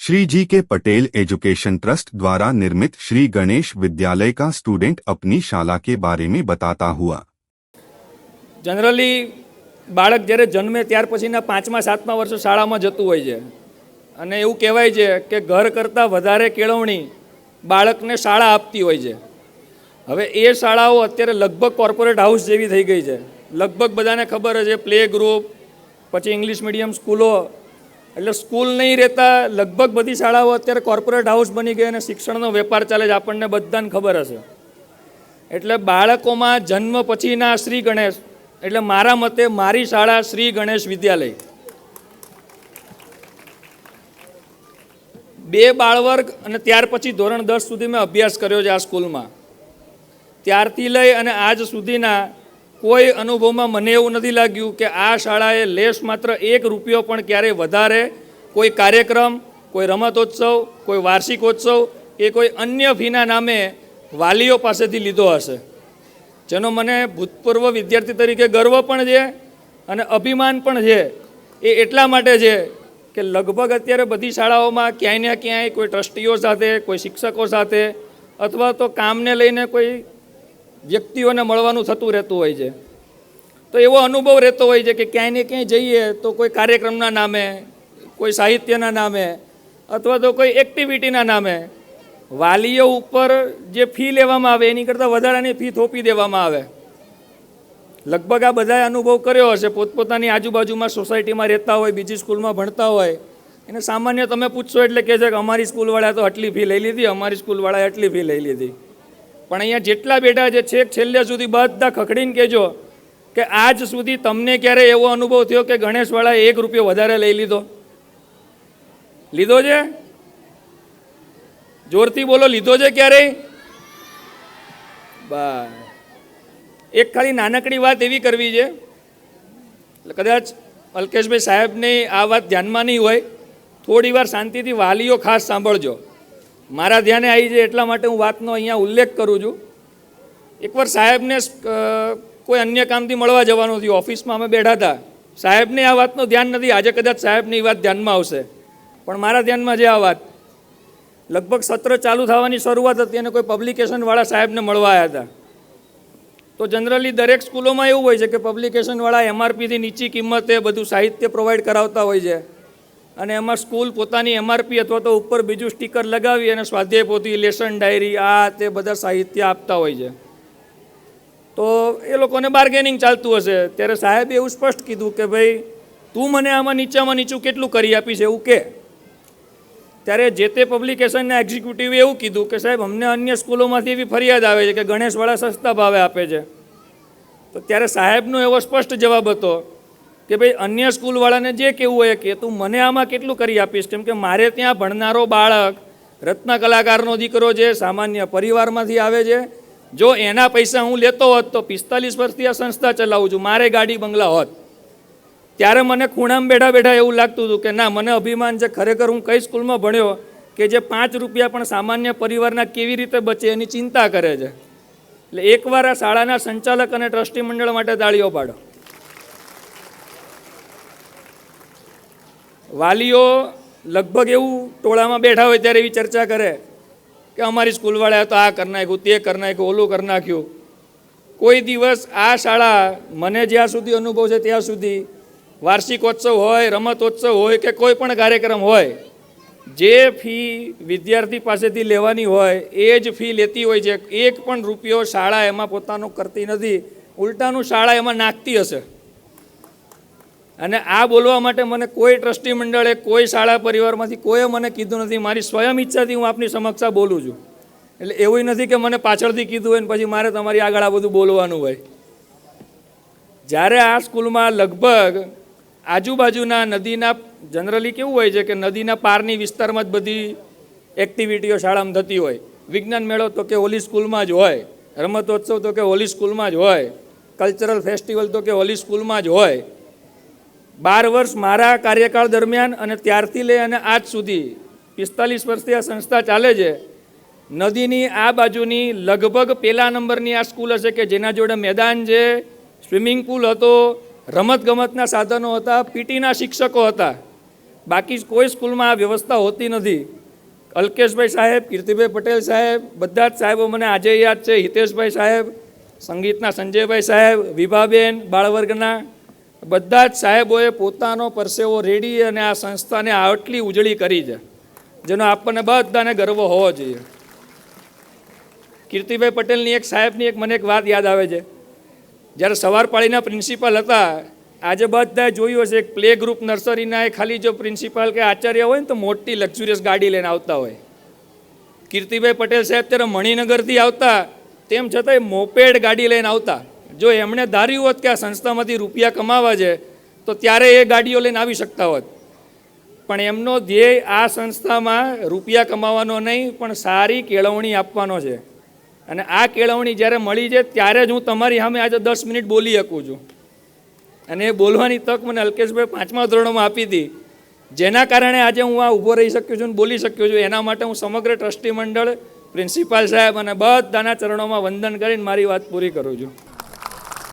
श्री जी के Patel education trust द्वारा निर्मित श्री गणेश विद्यालय का स्टूडेंट अपनी शाला के बारे में बताता हुआ। जनरली बाळक જ્યારે જન્મે ત્યાર પછીના 5મા 7મા વર્ષે શાળામાં જતું હોય છે અને એવું કહેવાય છે કે ઘર કરતાં વધારે કેળવણી બાળકને શાળા આપતી હોય છે। હવે એ શાળાઓ અત્યારે લગભગ કોર્પોરેટ હાઉસ જેવી થઈ ગઈ છે। લગભગ બધાને ખબર છે પ્લે ગ્રુપ પછી ઇંગ્લિશ મીડિયમ સ્કૂલો એટલે સ્કૂલ નહીં રહેતા લગભગ બધી શાળાઓ અત્યારે કોર્પોરેટ હાઉસ બની ગઈ અને શિક્ષણનો વેપાર ચાલે છે, આપણને બધાને ખબર હશે। એટલે બાળકોમાં જન્મ પછીના શ્રી ગણેશ એટલે મારા મતે મારી શાળા શ્રી ગણેશ વિદ્યાલય 2 બાળવર્ગ અને ત્યાર પછી ધોરણ 10 સુધી મેં અભ્યાસ કર્યો છે આ સ્કૂલમાં। ત્યારથી લઈ અને આજ સુધીના કોઈ અનુભવમાં મને એવું નથી લાગ્યું કે આ શાળાએ લેશ માત્ર 1 રૂપિયો પણ ક્યારેય વધારે કોઈ કાર્યક્રમ, કોઈ રમતોત્સવ, કોઈ વાર્ષિકોત્સવ કે કોઈ અન્ય ફીના નામે વાલીઓ પાસેથી લીધો હશે, જેનો મને ભૂતપૂર્વ વિદ્યાર્થી તરીકે ગર્વ પણ છે અને અભિમાન પણ છે। એ એટલા માટે છે કે લગભગ અત્યારે બધી શાળાઓમાં ક્યાંય ને ક્યાંય કોઈ ટ્રસ્ટીઓ સાથે, કોઈ શિક્ષકો સાથે અથવા તો કામને લઈને કોઈ વ્યક્તિઓને મળવાનું થતું રહેતું હોય છે। તો એવો અનુભવ રહેતો હોય છે કે ક્યાંય ને ક્યાંય જઈએ તો કોઈ કાર્યક્રમના નામે, કોઈ સાહિત્યના નામે અથવા તો કોઈ એક્ટિવિટીના નામે વાલીઓ ઉપર જે ફી લેવામાં આવે એની કરતાં વધારાની ફી થોપી દેવામાં આવે। લગભગ આ બધાએ અનુભવ કર્યો હશે। પોતપોતાની આજુબાજુમાં સોસાયટીમાં રહેતા હોય, બીજી સ્કૂલમાં ભણતા હોય, એને સામાન્ય તમે પૂછશો એટલે કહે છે કે અમારી સ્કૂલવાળાએ તો આટલી ફી લઈ લીધી, અમારી સ્કૂલવાળાએ આટલી ફી લઈ લીધી। પણ અહીંયા જેટલા બેઠા છે છેક છેલ્લે સુધી બધા ખખડીને કહેજો કે આજ સુધી તમને ક્યારે એવો અનુભવ થયો કે ગણેશવાળાએ 1 રૂપિયો વધારે લઈ લીધો? લીધો છે? જોરથી બોલો, લીધો છે ક્યારેય? બસ એક ખાલી નાનકડી વાત એવી કરવી છે, કદાચ અલ્કેશભાઈ સાહેબને આ વાત ધ્યાનમાં નહીં હોય, થોડી વાર શાંતિથી વાલીઓ ખાસ સાંભળજો। મારા ધ્યાને આવી છે એટલા માટે હું વાતનો અહીંયા ઉલ્લેખ કરું છું। એકવાર સાહેબને કોઈ અન્ય કામથી મળવા જવાનું થયું, ઓફિસમાં અમે બેઠા હતા। સાહેબને આ વાતનું ધ્યાન નથી, આજે કદાચ સાહેબની વાત ધ્યાનમાં આવશે, પણ મારા ધ્યાનમાં છે આ વાત। લગભગ સત્ર ચાલુ થવાની શરૂઆત હતી અને કોઈ પબ્લિકેશનવાળા સાહેબને મળવા આવ્યા હતા। તો જનરલી દરેક સ્કૂલોમાં એવું હોય છે કે પબ્લિકેશનવાળા એમઆરપીથી નીચી કિંમતે બધું સાહિત્ય પ્રોવાઈડ કરાવતા હોય છે અને એમાં સ્કૂલ પોતાની એમઆરપી અથવા તો ઉપર બીજું સ્ટીકર લગાવી અને સ્વાધ્યાય પોથી, લેસન ડાયરી આ તે બધા સાહિત્ય આપતા હોય છે। તો એ લોકોને બાર્ગેનિંગ ચાલતું હશે। ત્યારે સાહેબે એવું સ્પષ્ટ કીધું કે ભાઈ તું મને આમાં નીચામાં નીચું કેટલું કરી આપીશ એવું કે। ત્યારે જે તે પબ્લિકેશનના એક્ઝિક્યુટિવે એવું કીધું કે સાહેબ અમને અન્ય સ્કૂલોમાંથી એવી ફરિયાદ આવે છે કે ગણેશવાળા સસ્તા ભાવે આપે છે। તો ત્યારે સાહેબનો એવો સ્પષ્ટ જવાબ હતો કે ભાઈ અન્ય સ્કૂલવાળાને જે કહેવું હોય કે તું મને આમાં કેટલું કરી આપીશ, કેમ કે મારે ત્યાં ભણનારો બાળક રત્ન કલાકારનો દીકરો છે, સામાન્ય પરિવારમાંથી આવે છે। જો એના પૈસા હું લેતો હોત તો 45 વર્ષથી આ સંસ્થા ચલાવું છું, મારે ગાડી બંગલા હોત। ત્યારે મને ખૂણામાં બેઠા બેઠા એવું લાગતું હતું કે ના, મને અભિમાન છે, ખરેખર હું કઈ સ્કૂલમાં ભણ્યો કે જે 5 રૂપિયા પણ સામાન્ય પરિવારના કેવી રીતે બચે એની ચિંતા કરે છે। એટલે એકવાર આ શાળાના સંચાલક અને ટ્રસ્ટી મંડળ માટે તાળીઓ પાડો। વાલીઓ લગભગ એવું ટોળામાં બેઠા હોય ત્યારે એવી ચર્ચા કરે કે અમારી સ્કૂલવાળાએ તો આ કરી નાખ્યું, તે કરી નાખ્યું, ઓલું કરી નાખ્યું। કોઈ દિવસ આ શાળા મને જ્યાં સુધી અનુભવ છે ત્યાં સુધી વાર્ષિકોત્સવ હોય, રમતોત્સવ હોય કે કોઈ પણ કાર્યક્રમ હોય, જે ફી વિદ્યાર્થી પાસેથી લેવાની હોય એ જ ફી લેતી હોય છે। 1 પણ રૂપિયો શાળા એમાં પોતાનું કરતી નથી, ઉલટાનું શાળા એમાં નાખતી હશે। અને આ બોલવા માટે મને કોઈ ટ્રસ્ટી મંડળે, કોઈ શાળા પરિવારમાંથી કોઈએ મને કીધું નથી, મારી સ્વયં ઈચ્છાથી હું આપની સમક્ષ બોલું છું। એટલે એવું નથી કે મને પાછળથી કીધું હોય ને પછી મારે તમારી આગળ આ બધું બોલવાનું હોય। જ્યારે આ સ્કૂલમાં લગભગ આજુબાજુના નદીના, જનરલી કેવું હોય છે કે નદીના પારની વિસ્તારમાં જ બધી એક્ટિવિટીઓ શાળામાં થતી હોય। વિજ્ઞાન મેળો તો કે ઓલી સ્કૂલમાં જ હોય, રમતોત્સવ તો કે ઓલી સ્કૂલમાં જ હોય, કલ્ચરલ ફેસ્ટિવલ તો કે ઓલી સ્કૂલમાં જ હોય। 12 વર્ષ મારા કાર્યકાળ દરમિયાન અને ત્યારથી લઈ અને આજ સુધી 45 વર્ષથી આ સંસ્થા ચાલે છે। નદીની આ બાજુની લગભગ પહેલા નંબરની આ સ્કૂલ હશે કે જેના જોડે મેદાન છે, સ્વિમિંગ પુલ હતો, રમતગમતના સાધનો હતા, પીટીના શિક્ષકો હતા। બાકી કોઈ સ્કૂલમાં આ વ્યવસ્થા હોતી નથી. અલ્કેશભાઈ સાહેબ, કીર્તિભાઈ પટેલ સાહેબ, બધા જ સાહેબો મને આજે યાદ છે. હિતેશભાઈ સાહેબ, સંગીતના સંજયભાઈ સાહેબ, વિભાબેન બાળવર્ગના, બધા જ સાહેબોએ પોતાનો પરસેવો રેડી અને આ સંસ્થાને આટલી ઉજળી કરી છે, જેનો આપણને બધાને ગર્વ હોવો જોઈએ. કીર્તિભાઈ પટેલની એક સાહેબની મને એક વાત યાદ આવે છે. જ્યારે સવારપાળીના પ્રિન્સિપાલ હતા, આજે બધાએ જોયું હશે, એક પ્લે ગ્રુપ નર્સરીના ખાલી જો પ્રિન્સિપાલ કે આચાર્ય હોય ને તો મોટી લક્ઝુરિયસ ગાડી લઈને આવતા હોય. કીર્તિભાઈ પટેલ સાહેબ ત્યારે મણિનગરથી આવતા, તેમ છતાંય મોપેડ ગાડી લઈને આવતા. જો એમણે ધાર્યું હોત કે આ સંસ્થામાંથી રૂપિયા કમાવા છે તો ત્યારે એ ગાડીઓ લઈને આવી શકતા હોત. પણ એમનો ધ્યેય આ સંસ્થામાં રૂપિયા કમાવાનો નહીં, પણ સારી કેળવણી આપવાનો છે. અને આ કેળવણી જ્યારે મળી છે ત્યારે જ હું તમારી સામે આજે 10 મિનિટ બોલી શકું છું. અને એ બોલવાની તક મને અલ્કેશભાઈ 5મા ધોરણમાં આપી હતી, જેના કારણે આજે હું આ ઊભો રહી શક્યો છું અને બોલી શક્યો છું. એના માટે હું સમગ્ર ટ્રસ્ટી મંડળ, પ્રિન્સિપાલ સાહેબ અને બધાના ચરણોમાં વંદન કરીને મારી વાત પૂરી કરું છું.